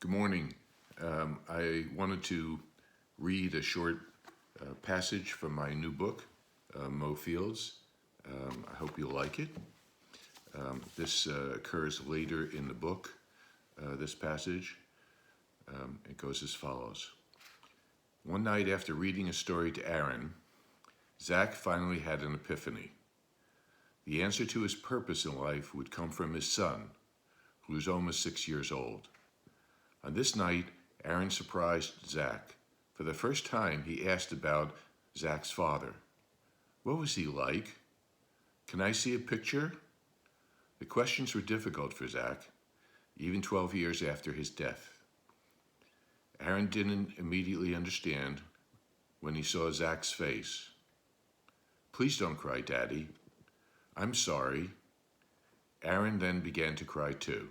Good morning. I wanted to read a short passage from my new book, Moe Fields. I hope you'll like it. This occurs later in the book, this passage. It goes as follows. One night after reading a story to Aaron, Zach finally had an epiphany. The answer to his purpose in life would come from his son, who was almost 6 years old. On this night, Aaron surprised Zach. For the first time, he asked about Zach's father. What was he like? Can I see a picture? The questions were difficult for Zach, even 12 years after his death. Aaron didn't immediately understand when he saw Zach's face. Please don't cry, Daddy. I'm sorry. Aaron then began to cry too.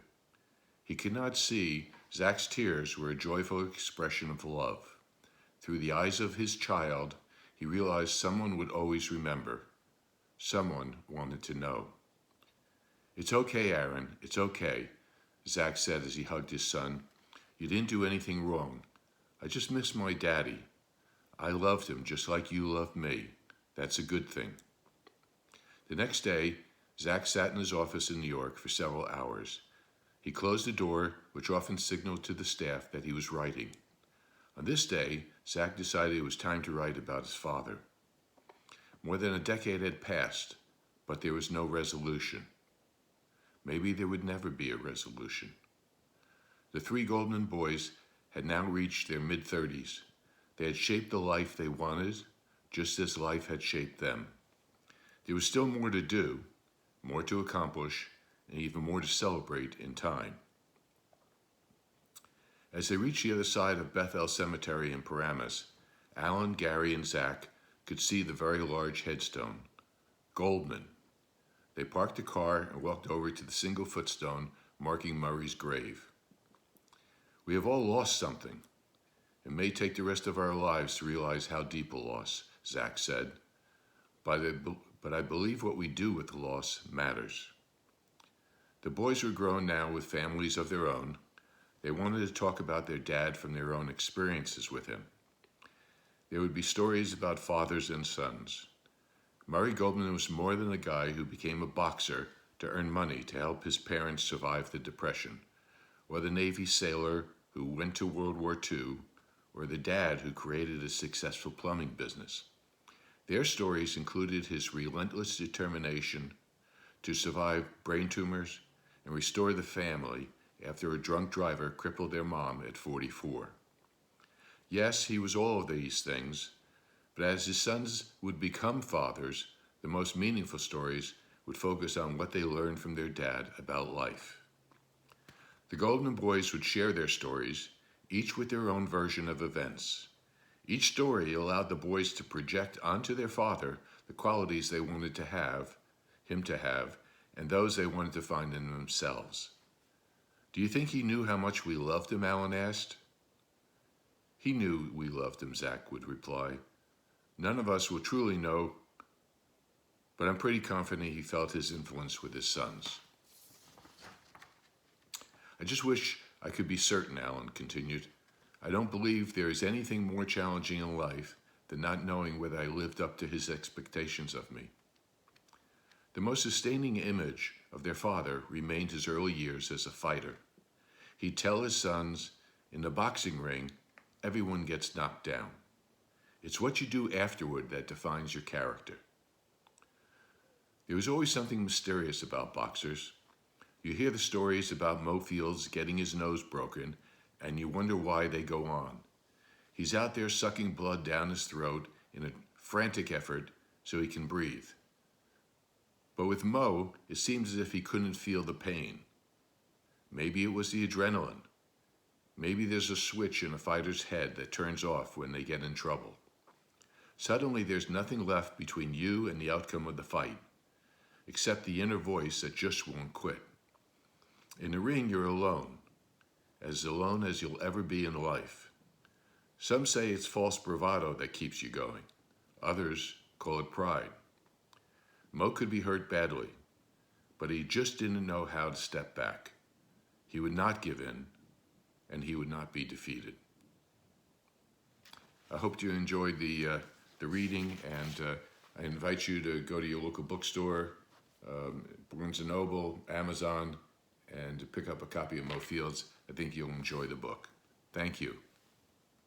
He could not see Zach's tears were a joyful expression of love. Through the eyes of his child, he realized someone would always remember. Someone wanted to know. It's okay, Aaron, it's okay, Zach said as he hugged his son. You didn't do anything wrong. I just miss my daddy. I loved him just like you loved me. That's a good thing. The next day, Zach sat in his office in New York for several hours. He closed the door, which often signaled to the staff that he was writing. On this day, Zach decided it was time to write about his father. More than a decade had passed, but there was no resolution. Maybe there would never be a resolution. The three Goldman boys had now reached their mid-30s. They had shaped the life they wanted, just as life had shaped them. There was still more to do, more to accomplish, and even more to celebrate in time. As they reached the other side of Bethel Cemetery in Paramus, Alan, Gary, and Zach could see the very large headstone, Goldman. They parked the car and walked over to the single footstone marking Murray's grave. We have all lost something. It may take the rest of our lives to realize how deep a loss, Zach said, but I believe what we do with the loss matters. The boys were grown now with families of their own. They wanted to talk about their dad from their own experiences with him. There would be stories about fathers and sons. Murray Goldman was more than a guy who became a boxer to earn money to help his parents survive the Depression, or the Navy sailor who went to World War II, or the dad who created a successful plumbing business. Their stories included his relentless determination to survive brain tumors and restore the family after a drunk driver crippled their mom at 44. Yes, he was all of these things, but as his sons would become fathers, the most meaningful stories would focus on what they learned from their dad about life. The Goldman boys would share their stories, each with their own version of events. Each story allowed the boys to project onto their father the qualities they wanted to have, him to have, and those they wanted to find in themselves. Do you think he knew how much we loved him, Alan asked. He knew we loved him, Zach would reply. None of us will truly know, but I'm pretty confident he felt his influence with his sons. I just wish I could be certain, Alan continued. I don't believe there is anything more challenging in life than not knowing whether I lived up to his expectations of me. The most sustaining image of their father remained his early years as a fighter. He'd tell his sons, in the boxing ring, everyone gets knocked down. It's what you do afterward that defines your character. There was always something mysterious about boxers. You hear the stories about Moe Fields getting his nose broken, and you wonder why they go on. He's out there sucking blood down his throat in a frantic effort so he can breathe. But with Moe, it seems as if he couldn't feel the pain. Maybe it was the adrenaline. Maybe there's a switch in a fighter's head that turns off when they get in trouble. Suddenly there's nothing left between you and the outcome of the fight, except the inner voice that just won't quit. In the ring, you're alone as you'll ever be in life. Some say it's false bravado that keeps you going. Others call it pride. Moe could be hurt badly, but he just didn't know how to step back. He would not give in, and he would not be defeated. I hope you enjoyed the reading, and I invite you to go to your local bookstore, Barnes & Noble, Amazon, and pick up a copy of Moe Fields. I think you'll enjoy the book. Thank you.